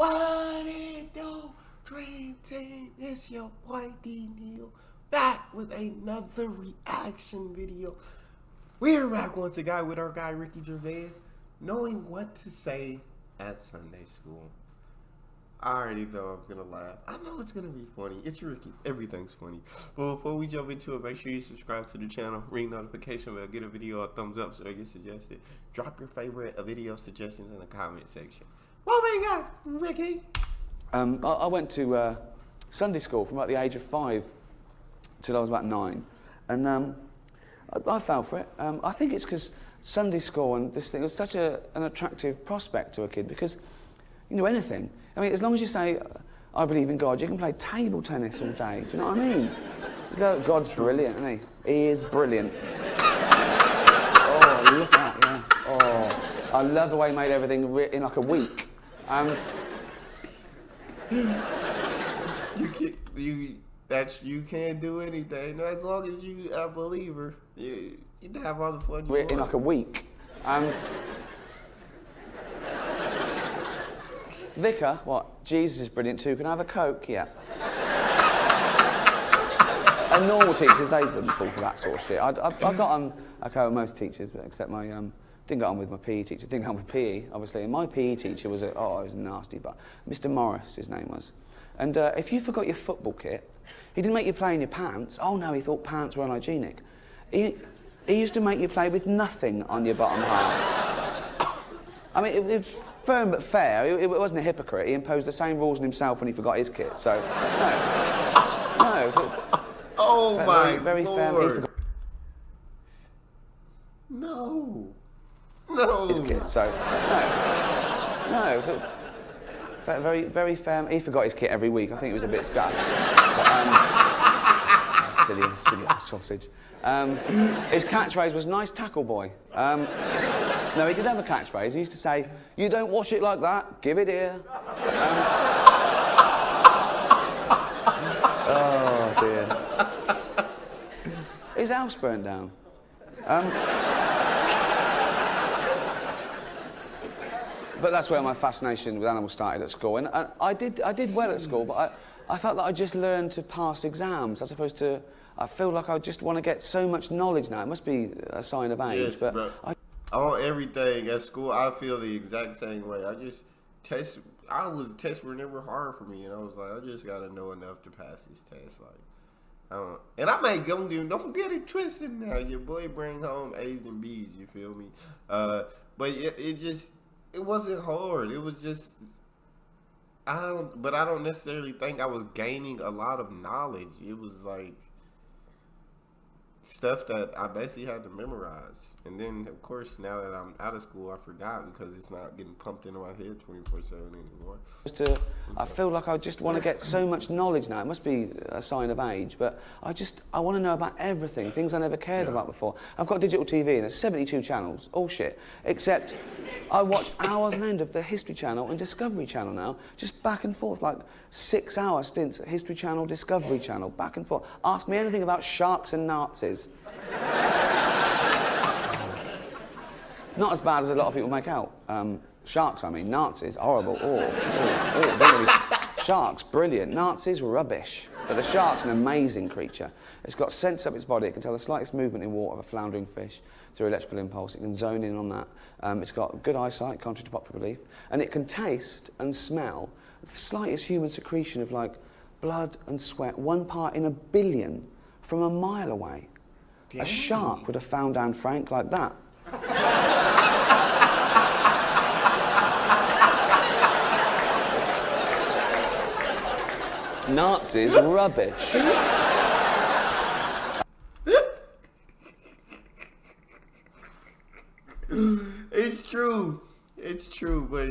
What it do, Dream Team? It's your boy D Neal, back with another reaction video. We're back once again with our guy Ricky Gervais, knowing what to say at Sunday school. I already know I'm gonna laugh. I know it's gonna be funny. It's Ricky. Everything's funny. But before we jump into it, make sure you subscribe to the channel, ring notification bell, get a video a thumbs up so it gets suggested. Drop your favorite video suggestions in the comment section. What we got, Ricky? I went to Sunday school from about the age of 5 till I was about 9, and I fell for it. I think it's because Sunday school and this thing was such an attractive prospect to a kid, because you know anything. I mean, as long as you say, I believe in God, you can play table tennis all day. Do you know what I mean? You go, God's brilliant, isn't he? He is brilliant. Oh, look at that, yeah. Oh, I love the way he made everything in like a week. You can't do anything. No, as long as you are a believer, you can have all the fun you want. In like a week. Vicar, what? Jesus is brilliant too. Can I have a Coke? Yeah. And normal teachers, they wouldn't fall for that sort of shit. I got on okay with most teachers, except my didn't get on with my PE teacher. Didn't get on with PE, obviously. And my PE teacher was he was nasty, but Mr. Morris, his name was. And if you forgot your football kit, he didn't make you play in your pants. Oh no, he thought pants were unhygienic. He used to make you play with nothing on your bottom half. I mean, it was firm but fair. It wasn't a hypocrite. He imposed the same rules on himself when he forgot his kit. So, no. Oh my very Lord. Fair. No. His kit. So, no. So, very fair. He forgot his kit every week. I think it was a bit scuffed. Silly old sausage. His catchphrase was "nice tackle, boy." No, he did have a catchphrase. He used to say, "You don't wash it like that. Give it here." Oh dear. His house burned down. But that's where my fascination with animals started at school. And I did well at school, but I felt that I just learned to pass exams as opposed to. I feel like I just want to get so much knowledge now. It must be a sign of age, yes, but on everything at school, I feel the exact same way. Tests were never hard for me, and I was like, I just gotta know enough to pass this test. And I may go and don't forget it, twisted now. Your boy bring home A's and B's. You feel me? But it wasn't hard. It was just I don't necessarily think I was gaining a lot of knowledge. It was like stuff that I basically had to memorize. And then, of course, now that I'm out of school, I forgot because it's not getting pumped into my head 24/7 anymore. I feel like I just want to get so much knowledge now. It must be a sign of age, but I want to know about everything, things I never cared about before. I've got digital TV and there's 72 channels, all shit, except I watch hours on end of the History Channel and Discovery Channel now, just back and forth, like 6-hour stints at History Channel, Discovery Channel, back and forth. Ask me anything about sharks and Nazis. Not as bad as a lot of people make out. Sharks, I mean. Nazis, horrible. Sharks, brilliant. Nazis, rubbish. But the shark's an amazing creature. It's got sense up its body. It can tell the slightest movement in water of a floundering fish through electrical impulse. It can zone in on that. It's got good eyesight, contrary to popular belief. And it can taste and smell the slightest human secretion of, like, blood and sweat, 1 part in a billion from a mile away. Dang. A shark would have found Anne Frank like that. Nazis, rubbish. It's true, but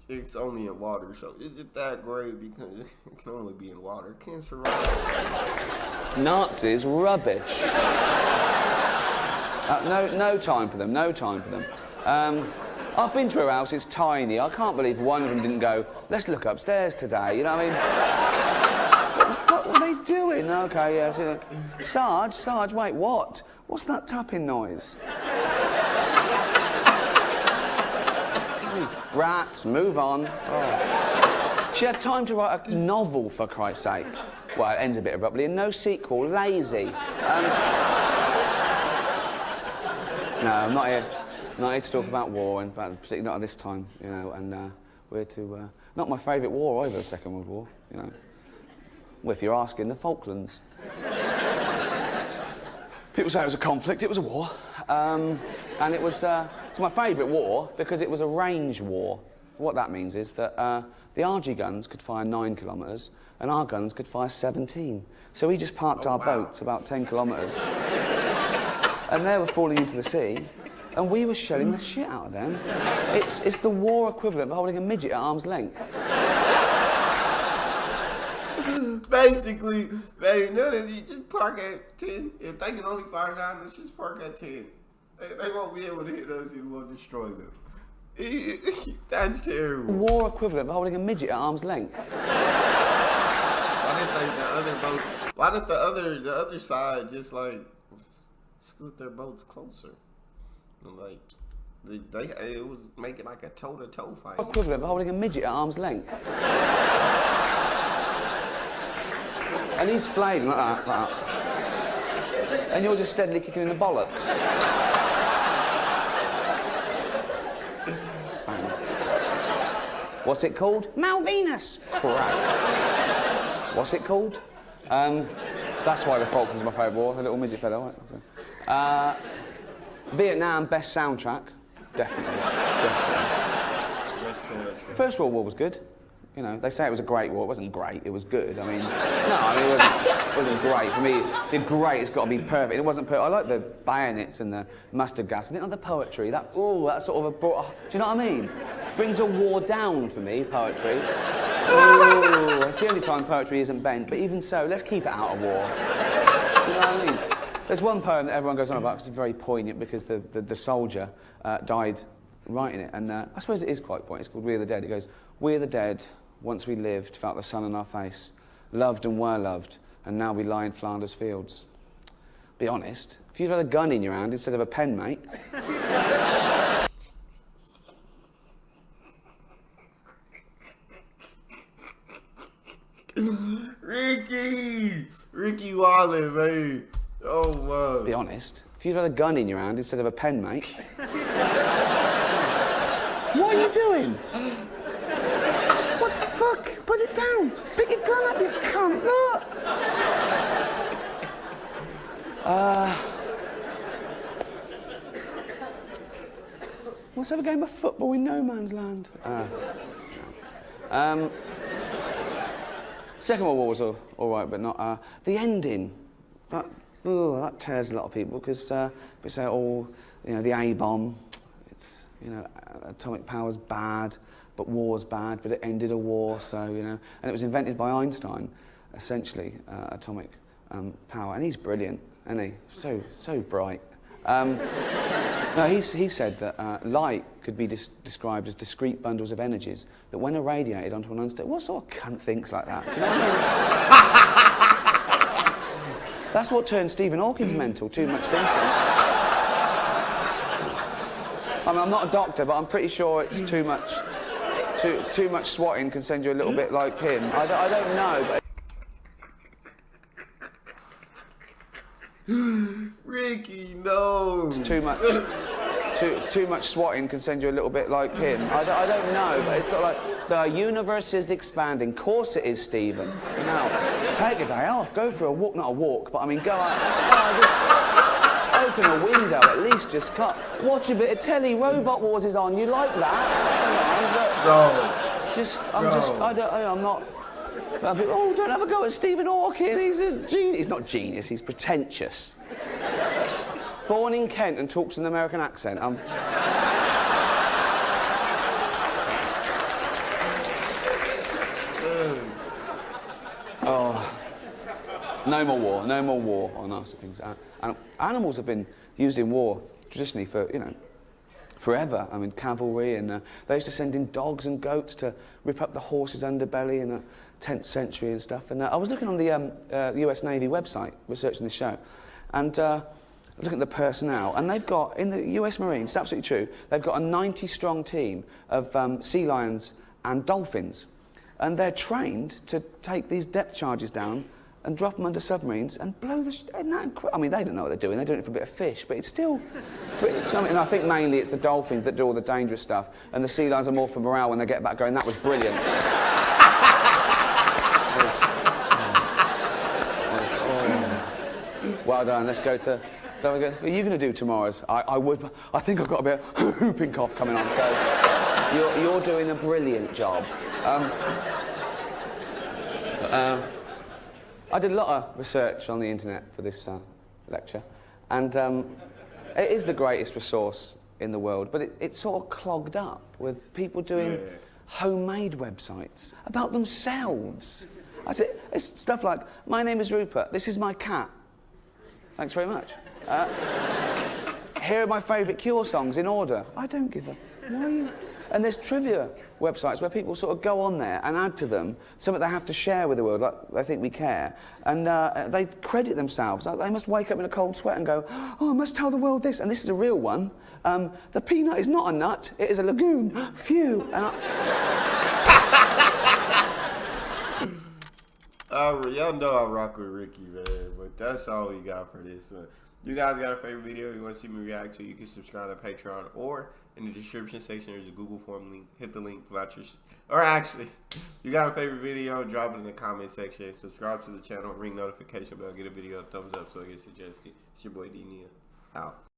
it's only in water, so is it that great? Because it can only be in water. It can't survive. Nazis, rubbish. No time for them, no time for them. I've been to her house, it's tiny. I can't believe one of them didn't go, let's look upstairs today, you know what I mean? What the fuck were they doing? Okay, yeah. So, Sarge, wait, what? What's that tapping noise? Rats, move on. Oh. She had time to write a novel, for Christ's sake. Well, it ends a bit abruptly, and no sequel, lazy. No, I'm not here to talk about war, and particularly not at this time, you know, and we're to... not my favourite war either, the Second World War, you know. Well, if you're asking, the Falklands. People say it was a conflict, it was a war. And it's my favourite war because it was a range war. What that means is that the RG guns could fire 9 kilometres and our guns could fire 17. So we just parked our boats about 10 kilometres and they were falling into the sea and we were shelling the shit out of them. It's the war equivalent of holding a midget at arm's length. Basically, man, you just park at 10. If they can only fire 9, let's just park at 10. They won't be able to hit us, it won't destroy them. That's terrible. War equivalent of holding a midget at arm's length. Why did the other side just like scoot their boats closer? And, like it was making like a toe-to-toe fight. Equivalent of holding a midget at arm's length. And he's flailing like that. And you're just steadily kicking in the bollocks. What's it called? Malvinas. Correct. What's it called? That's why the Falklands is my favourite war. The little midget fellow. Right? Vietnam, best soundtrack. Definitely. First World War was good. You know, they say it was a great war. It wasn't great. It was good. I mean, it wasn't great. For me, the great has got to be perfect. It wasn't perfect. I like the bayonets and the mustard gas. I didn't like the poetry. That sort of do you know what I mean? Brings a war down for me, poetry. Ooh, it's the only time poetry isn't bent. But even so, let's keep it out of war. You know what I mean? There's one poem that everyone goes on about because it's very poignant because the soldier died writing it. And I suppose it is quite poignant. It's called We Are the Dead. It goes, we are the dead. Once we lived, felt the sun on our face, loved and were loved, and now we lie in Flanders fields. Be honest, if you'd had a gun in your hand instead of a pen, mate. Ricky Wallin, man. Oh, man. Be honest, if you'd had a gun in your hand instead of a pen, mate. What are you doing? What the fuck? Put it down. Pick your gun up, you cunt. Look. Let's have a game of football in no man's land. Second World War was all right, but not... the ending, that tears a lot of people, because we say, you know, the A-bomb, it's, you know, atomic power's bad, but war's bad, but it ended a war, so, you know... And it was invented by Einstein, essentially, atomic power, and he's brilliant, isn't he? So bright. No, he said that light could be described as discrete bundles of energies that, when irradiated onto an unstable... What sort of cunt thinks like that? Do you know what I mean? That's what turned Stephen Hawking's mental, too much thinking. I mean, I'm not a doctor, but I'm pretty sure it's too much swatting can send you a little bit like him. I don't know, but... Ricky, no. It's too much swatting can send you a little bit like him. I don't know, but it's sort of like the universe is expanding. Of course it is, Stephen. Now, take a day off, go for a walk, not a walk, but I mean, go out, just open a window, at least just watch a bit of telly. Robot Wars is on. You like that? I'm not. Oh, don't have a go at Stephen Hawking. He's a genius. He's not genius. He's pretentious. Born in Kent and talks with an American accent. No more war. No more war on nasty things. Animals have been used in war traditionally for, you know, forever. I mean, cavalry, and they used to send in dogs and goats to rip up the horse's underbelly in the 10th century and stuff. And I was looking on the US Navy website, researching the show, and looking at the personnel, and they've got, in the US Marines, it's absolutely true, they've got a 90-strong team of sea lions and dolphins. and they're trained to take these depth charges down and drop them under submarines and blow the... I mean, they don't know what they're doing. They're doing it for a bit of fish, but it's still... And I think mainly it's the dolphins that do all the dangerous stuff, and the sea lions are more for morale when they get back going, that was brilliant. Well done, let's go to... So what are you going to do tomorrow's? I think I've got a bit of whooping cough coming on, so you're doing a brilliant job. I did a lot of research on the internet for this lecture, and it is the greatest resource in the world, but it's sort of clogged up with people doing homemade websites about themselves. It's stuff like, my name is Rupert, this is my cat. Thanks very much. Here are my favourite Cure songs in order. I don't give a... Why are you... And there's trivia websites where people sort of go on there and add to them something they have to share with the world, like they think we care. And they credit themselves. Like, they must wake up in a cold sweat and go, oh, I must tell the world this. And this is a real one. The peanut is not a nut, it is a legume. Phew. And y'all know I rock with Ricky, man. But that's all we got for this one. You guys got a favorite video you want to see me react to, you can subscribe to Patreon, or in the description section there's a Google form link. Hit the link, fill out your or actually, you got a favorite video, drop it in the comment section. Subscribe to the channel, ring notification bell, get a video a thumbs up so it gets suggested. It's your boy D Neal. Out.